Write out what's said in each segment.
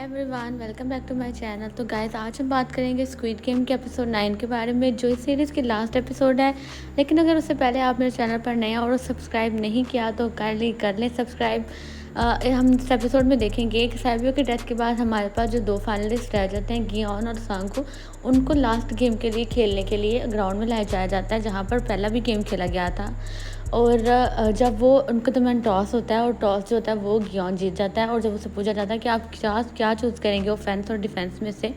Everyone, welcome back to my channel. तो guys, आज हम बात करेंगे स्क्विड गेम के एपिसोड 9 के बारे में, जो इस सीरीज़ की लास्ट एपिसोड है। लेकिन अगर उससे पहले आप मेरे चैनल पर नए हैं और सब्सक्राइब नहीं किया तो कर लें सब्सक्राइब। हम इस एपिसोड में देखेंगे कि सैबियो की डेथ के बाद हमारे पास जो दो फाइनलिस्ट रह जाते हैं, गियोन और सांगू, उनको लास्ट गेम के लिए खेलने के लिए ग्राउंड में लाया जाया जाता है, जहाँ पर पहला भी गेम खेला गया था। और जब वो उनके दरमियान टॉस होता है और टॉस जो होता है वो गियोन जीत जाता है। और जब उसे पूछा जाता है कि आप क्या चूज़ करेंगे, ऑफेंस और डिफेंस में से,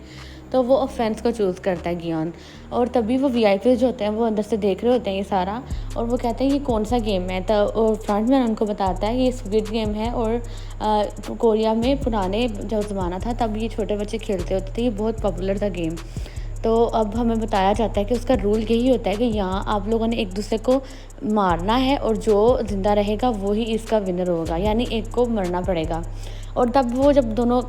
तो वो ऑफेंस को चूज़ करता है गियोन। और तभी वो वीआईपी जो होते हैं वो अंदर से देख रहे होते हैं ये सारा, और वो कहते हैं ये कौन सा गेम है। तो और फ्रंटमैन उनको बताता है ये स्क्विड गेम है, और कोरिया में पुराने जब ज़माना था तब ये छोटे बच्चे खेलते होते थे, ये बहुत पॉपुलर था गेम। तो अब हमें बताया जाता है कि उसका रूल यही होता है कि यहाँ आप लोगों ने एक दूसरे को मारना है और जो ज़िंदा रहेगा वो ही इसका विनर होगा, यानी एक को मरना पड़ेगा। और तब वो जब दोनों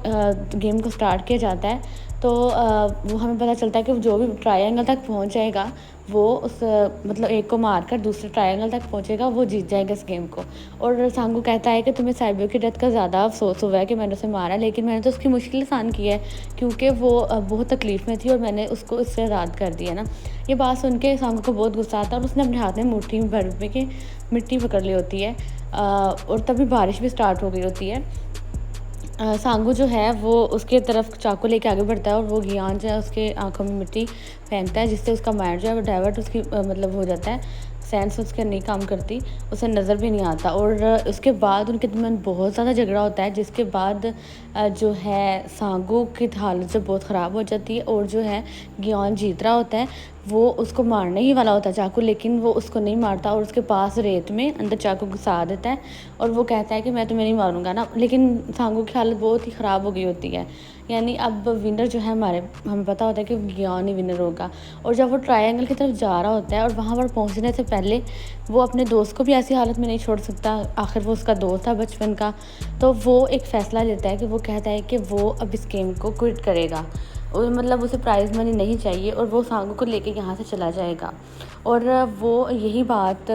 गेम को स्टार्ट किया जाता है तो वो हमें पता चलता है कि जो भी ट्रायंगल तक पहुँच जाएगा वो उस मतलब एक को मारकर दूसरे ट्रायंगल तक पहुँचेगा, वो जीत जाएगा इस गेम को। और सांगू कहता है कि तुम्हें सैबियो की डेथ का ज़्यादा अफसोस हुआ है कि मैंने उसे मारा, लेकिन मैंने तो उसकी मुश्किल आसान की है क्योंकि वो बहुत तकलीफ़ में थी और मैंने उसको इससे आज़ाद कर दिया ना। ये बात सुन के सांगू को बहुत गुस्सा आता है और उसने अपने हाथ में मुट्ठी में भर के मिट्टी पकड़ ली होती है। और तभी बारिश भी स्टार्ट हो गई होती है। सांगू जो है वो उसके तरफ चाकू लेके आगे बढ़ता है और वो गियान जो है उसके आंखों में मिट्टी फेंकता है, जिससे उसका माइंड जो है वो डाइवर्ट उसकी मतलब हो जाता है। सेंस उसके नहीं काम करती, उसे नज़र भी नहीं आता। और उसके बाद उनके दरमियान बहुत ज़्यादा झगड़ा होता है, जिसके बाद जो है सांगू की हालत जो बहुत ख़राब हो जाती है और जो है गियान जीत रहा होता है, वो उसको मारने ही वाला होता है चाकू, लेकिन वो उसको नहीं मारता और उसके पास रेत में अंदर चाकू घुसा देता है। और वो कहता है कि मैं तुम्हें नहीं मारूंगा ना, लेकिन सांगू की हालत बहुत ही ख़राब हो गई होती है। यानी अब विनर जो है हमें पता होता है कि गियान ही विनर होगा। और जब वो ट्रायंगल की तरफ जा रहा होता है और वहाँ पर पहुँचने से पहले वो अपने दोस्त को भी ऐसी हालत में नहीं छोड़ सकता, आखिर वो उसका दोस्त था बचपन का। तो वो एक फ़ैसला लेता है कि वो कहता है कि वो अब इस गेम को क्विट करेगा, और मतलब उसे प्राइज़ मनी नहीं चाहिए और वो सांगू को लेके यहाँ से चला जाएगा। और वो यही बात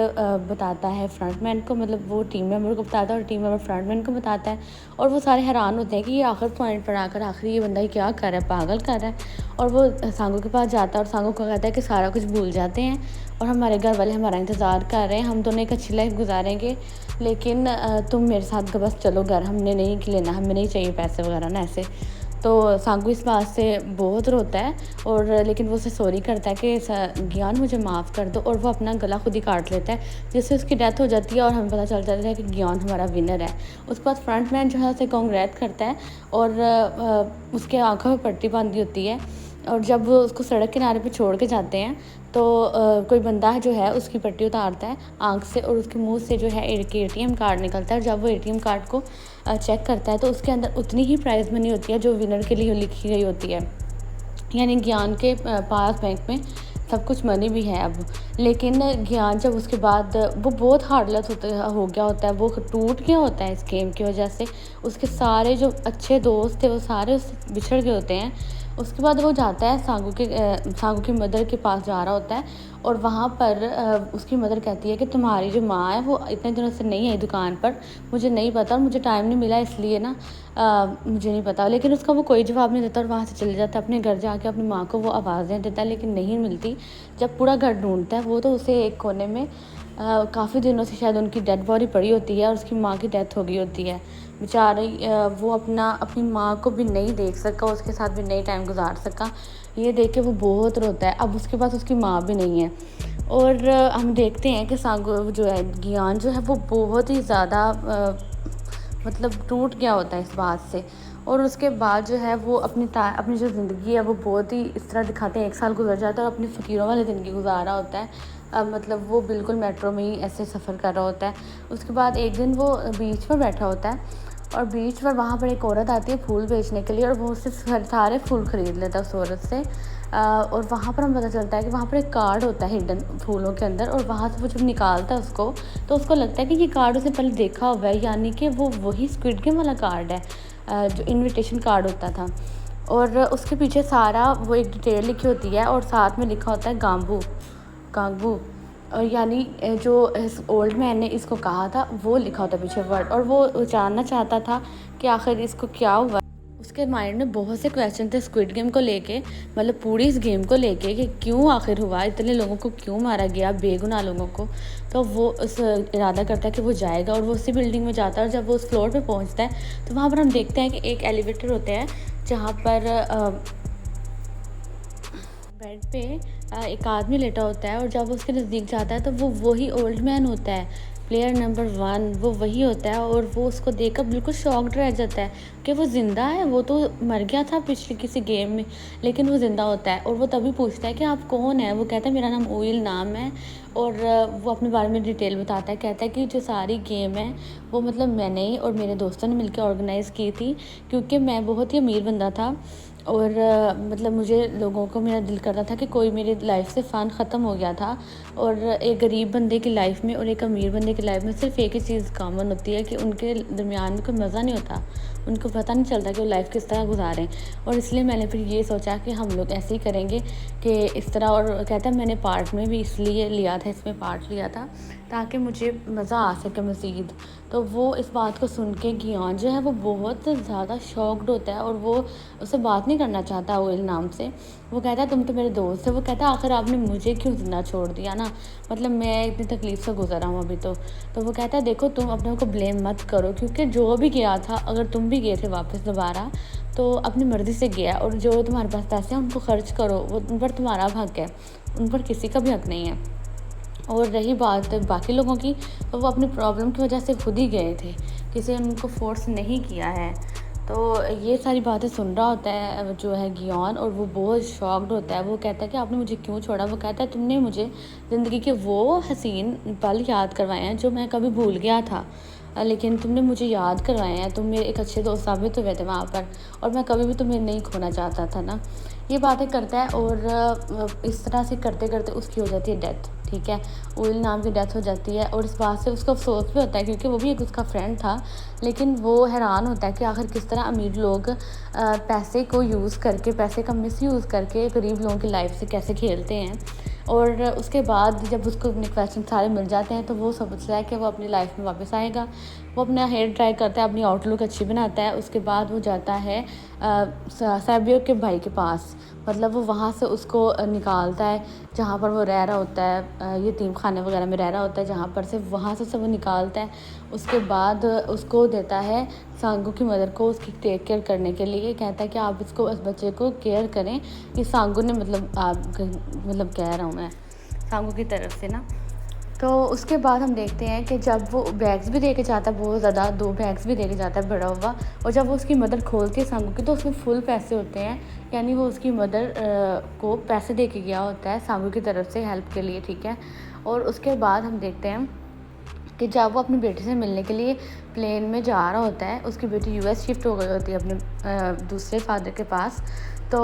बताता है फ्रंटमैन को, मतलब वो टीम मेंबर को बताता है और टीम मेंबर फ्रंटमैन को बताता है। और वो सारे हैरान होते हैं कि ये आखिर पॉइंट पर आकर आखिर ये बंदा ही क्या कर रहा है, पागल कर रहा है। और वो सांगू के पास जाता है और सांगू को कहता है कि सारा कुछ भूल जाते हैं और हमारे घर वाले हमारा इंतज़ार कर रहे हैं, हम दोनों एक अच्छी लाइफ गुजारेंगे, लेकिन तुम मेरे साथ बस चलो घर, हमने नहीं लेना, हमें नहीं चाहिए पैसे वगैरह ना ऐसे। तो सांगू इस बात से बहुत रोता है और लेकिन वो उसे सॉरी करता है कि गियान मुझे माफ़ कर दो, और वो अपना गला खुद ही काट लेता है, जिससे उसकी डेथ हो जाती है और हमें पता चल जाता है कि गियान हमारा विनर है। उसके बाद फ्रंटमैन जो है उसे कांग्रेट करता है और उसके आंखों में पट्टी बांधी होती है। और जब वो उसको सड़क किनारे पे छोड़ के जाते हैं तो कोई बंदा जो है उसकी पट्टी उतारता है आँख से और उसके मुंह से जो है एक एटीएम कार्ड निकलता है। और जब वो एटीएम कार्ड को चेक करता है तो उसके अंदर उतनी ही प्राइज़ मनी होती है जो विनर के लिए लिखी गई होती है। यानी ज्ञान के पास बैंक में सब कुछ मनी भी है अब। लेकिन ज्ञान जब उसके बाद वो बहुत हार्डलेस हो गया होता है, वो टूट गया होता है इस गेम की वजह से। उसके सारे जो अच्छे दोस्त थे वो सारे उससे बिछड़ गए होते हैं। उसके बाद वो जाता है सांगू की मदर के पास जा रहा होता है और वहाँ पर उसकी मदर कहती है कि तुम्हारी जो माँ है वो इतने दिनों से नहीं आई दुकान पर, मुझे नहीं पता और मुझे टाइम नहीं मिला इसलिए ना मुझे नहीं पता। लेकिन उसका वो कोई जवाब नहीं देता और वहाँ से चले जाता है। अपने घर जाके अपनी माँ को वो आवाज़ें देता है लेकिन नहीं मिलती। जब पूरा घर ढूंढता है वो तो उसे एक कोने में काफ़ी दिनों से शायद उनकी डेड बॉडी पड़ी होती है और उसकी माँ की डेथ हो गई होती है। बेचारी वो अपनी माँ को भी नहीं देख सका, उसके साथ भी नहीं टाइम गुजार सका। ये देख के वो बहुत रोता है। अब उसके पास उसकी माँ भी नहीं है। और हम देखते हैं कि सांगू जो है गियान जो है वो बहुत ही ज़्यादा मतलब टूट गया होता है इस बात से। और उसके बाद जो है वो अपनी जो ज़िंदगी है वो बहुत ही इस तरह दिखाते हैं, 1 साल गुजर जाता है और अपनी फ़कीरों वाली ज़िंदगी गुजार रहा होता है। मतलब वो बिल्कुल मेट्रो में ही ऐसे सफ़र कर रहा होता है। उसके बाद एक दिन वो बीच पर बैठा होता है और बीच पर वहाँ पर एक औरत आती है फूल बेचने के लिए और वो उससे सारे फूल ख़रीद लेता है उस औरत से। और वहाँ पर हमें पता चलता है कि वहाँ पर एक कार्ड होता है हिडन फूलों के अंदर, और वहाँ से वो जब निकालता है उसको तो उसको लगता है कि ये कार्ड उसने पहले देखा हुआ है, यानी कि वो वही स्क्विड गेम वाला कार्ड है जो इनविटेशन कार्ड होता था। और उसके पीछे सारा वो एक डिटेल लिखी होती है और साथ में लिखा होता है गांगबू, और यानी जो इस ओल्ड मैन ने इसको कहा था वो लिखा होता है पीछे वर्ड। और वो जानना चाहता था कि आखिर इसको क्या हुआ। उसके माइंड में बहुत से क्वेश्चन थे स्क्विड गेम को लेके, मतलब पूरी इस गेम को लेके कि क्यों आखिर हुआ, इतने लोगों को क्यों मारा गया, बेगुनाह लोगों को। तो वो उस इरादा करता है कि वो जाएगा और वो उसी बिल्डिंग में जाता है। और जब वो उस फ्लोर पे पहुंचता है तो वहाँ पर हम देखते हैं कि एक एलिवेटर होता है जहाँ पर बेड पे एक आदमी लेटा होता है। और जब उसके नज़दीक जाता है तो वो वही ओल्ड मैन होता है, प्लेयर नंबर 1 वो वही होता है। और वो उसको देखकर बिल्कुल शॉक्ड रह जाता है कि वो ज़िंदा है, वो तो मर गया था पिछले किसी गेम में, लेकिन वो ज़िंदा होता है। और वो तभी पूछता है कि आप कौन है। वो कहता है मेरा नाम ओइल नाम है। और वो अपने बारे में डिटेल बताता है, कहता है कि जो सारी गेम है वो मतलब मैंने ही और मेरे दोस्तों ने मिलकर ऑर्गेनाइज़ की थी, क्योंकि मैं बहुत ही अमीर बंदा था। और मतलब मुझे लोगों को, मेरा दिल करता था कि कोई मेरी लाइफ से फ़न ख़त्म हो गया था। और एक गरीब बंदे की लाइफ में और एक अमीर बंदे की लाइफ में सिर्फ एक ही चीज़ कॉमन होती है कि उनके दरमियान में कोई मज़ा नहीं होता, उनको पता नहीं चलता कि वो लाइफ किस तरह गुजारें। और इसलिए मैंने फिर ये सोचा कि हम लोग ऐसे ही करेंगे कि इस तरह। और कहता है मैंने पार्ट में भी इसलिए लिया था, इसमें पार्ट लिया था ताकि मुझे मज़ा आ सके मज़ीद। तो वो इस बात को सुन के गियान जो है वो बहुत ज़्यादा शॉक्ड होता है और वो उससे बात नहीं करना चाहता ओइल नाम से। वो कहता है तुम तो मेरे दोस्त है। वो कहता है आखिर आपने मुझे क्यों ज़िंदा छोड़ दिया ना, मतलब मैं इतनी तकलीफ़ से गुजरा हूँ अभी तो। वो कहता है देखो तुम अपने को ब्लेम मत करो, क्योंकि जो भी गया था, अगर तुम भी गए थे वापस दोबारा तो अपनी मर्ज़ी से गया। और जो तुम्हारे पास पैसे हैं उनको खर्च करो, वो उन पर तुम्हारा हक है, उन पर किसी का भी हक नहीं है। और रही बात बाकी लोगों की, तो वो अपनी प्रॉब्लम की वजह से खुद ही गए थे, किसी ने उनको फोर्स नहीं किया है। तो ये सारी बातें सुन रहा होता है जो है गियान, और वो बहुत शॉक्ड होता है। वो कहता है कि आपने मुझे क्यों छोड़ा। वो कहता है तुमने मुझे ज़िंदगी के वो हसीन पल याद करवाए हैं जो मैं कभी भूल गया था, लेकिन तुमने मुझे याद करवाए हैं। तुम मेरे एक अच्छे दोस्त साबित हुए थे वहाँ पर, और मैं कभी भी तुम्हें नहीं खोना चाहता था ना। ये बातें करता है। और इस तरह से करते करते उसकी हो जाती है डेथ। ठीक है, ओइल नाम की डेथ हो जाती है। और इस बात से उसको अफसोस भी होता है, क्योंकि वो भी एक उसका फ्रेंड था। लेकिन वो हैरान होता है कि आखिर किस तरह अमीर लोग पैसे को यूज़ करके, पैसे का मिसयूज़ करके गरीब लोगों की लाइफ से कैसे खेलते हैं। और उसके बाद जब उसको अपने क्वेश्चन सारे मिल जाते हैं तो वो समझता है कि वो अपनी लाइफ में वापस आएगा। वो अपना हेयर ड्राई करता है, अपनी आउटलुक अच्छी बनाता है। उसके बाद वो जाता है सैबियो के भाई के पास, मतलब वो वहाँ से उसको निकालता है जहाँ पर वो रह रहा होता है, यतीम खाने वगैरह में रह रहा होता है जहाँ पर से, वहाँ से वो निकालता है। उसके बाद उसको देता है सांगू की मदर को उसकी टेक केयर करने के लिए। कहता है कि आप इसको, इस बच्चे को केयर करें। ये सांगू ने मतलब कह रहा हूँ मैं सांगू की तरफ से ना। तो उसके बाद हम देखते हैं कि जब वो बैग्स भी दे के जाता है, बहुत ज़्यादा 2 बैग्स भी दे के जाता है बड़ा हुआ। और जब वो उसकी मदर खोलती है सांगू की तो उसमें फुल पैसे होते हैं, यानी वो उसकी मदर को पैसे दे के गया होता है सांगू की तरफ से हेल्प के लिए। ठीक है, और उसके बाद हम देखते हैं कि जब वो अपनी बेटी से मिलने के लिए प्लेन में जा रहा होता है, उसकी बेटी यूएस शिफ्ट हो गई होती है अपने दूसरे फादर के पास। तो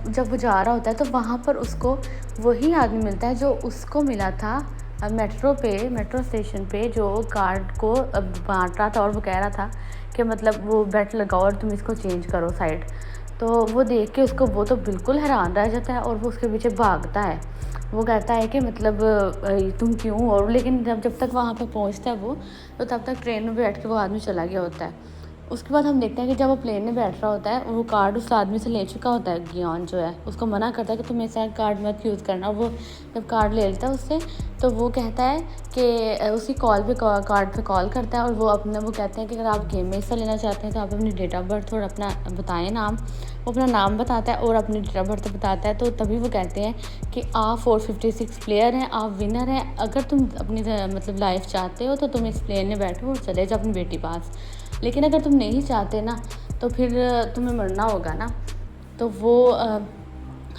जब वो जा रहा होता है तो वहाँ पर उसको वही आदमी मिलता है जो उसको मिला था मेट्रो स्टेशन पे, जो कार्ड को बांट रहा था। और वो कह रहा था कि मतलब वो बेट लगाओ और तुम इसको चेंज करो साइड। तो वो देख के उसको, वो तो बिल्कुल हैरान रह जाता है और वो उसके पीछे भागता है। वो कहता है कि मतलब तुम क्यों। और लेकिन जब तक वहाँ पे पहुँचता है वो, तो तब तक ट्रेन में बैठ के वो आदमी चला गया होता है। उसके बाद हम देखते हैं कि जब वो प्लेन में बैठ रहा होता है, वो कार्ड उस आदमी से ले चुका होता है। गियान जो है उसको मना करता है कि तुम ऐसा कार्ड मत यूज़ करना। और वो जब कार्ड ले लेता है उससे, तो वो कहता है कि उसी कार्ड पे कॉल करता है। और वो कहते हैं कि अगर आप गेम में हिस्सा लेना चाहते हैं तो आप अपनी डेट ऑफ बर्थ और अपना बताएं नाम। वो अपना नाम बताता है और अपनी डेट ऑफ बर्थ बताता है। तो तभी वो कहते हैं कि आप 456 प्लेयर हैं, आप विनर हैं। अगर तुम अपनी मतलब लाइफ चाहते हो तो तुम इस प्लेन में बैठो और चले जाओ अपनी बेटी पास, लेकिन अगर तुम नहीं चाहते ना तो फिर तुम्हें मरना होगा ना। तो वो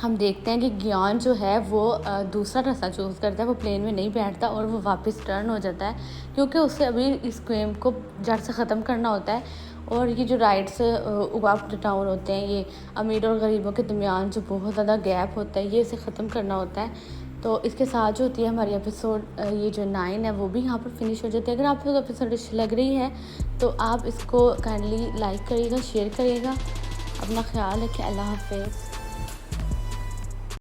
हम देखते हैं कि गियान जो है वो दूसरा रास्ता चूज़ करता है। वो प्लेन में नहीं बैठता और वो वापस टर्न हो जाता है, क्योंकि उसे अभी इस गेम को जड़ से ख़त्म करना होता है। और ये जो राइट्स अप डाउन होते हैं, ये अमीर और गरीबों के दरमियान जो बहुत ज़्यादा गैप होता है, ये इसे ख़त्म करना होता है। तो इसके साथ जो होती है हमारी एपिसोड, ये जो 9 है वो भी यहाँ पर फिनिश हो जाती है। अगर आपको एपिसोड अच्छी लग रही है तो आप इसको काइंडली लाइक करिएगा, शेयर करिएगा। अपना ख्याल रखें। अल्लाह हाफ़िज़।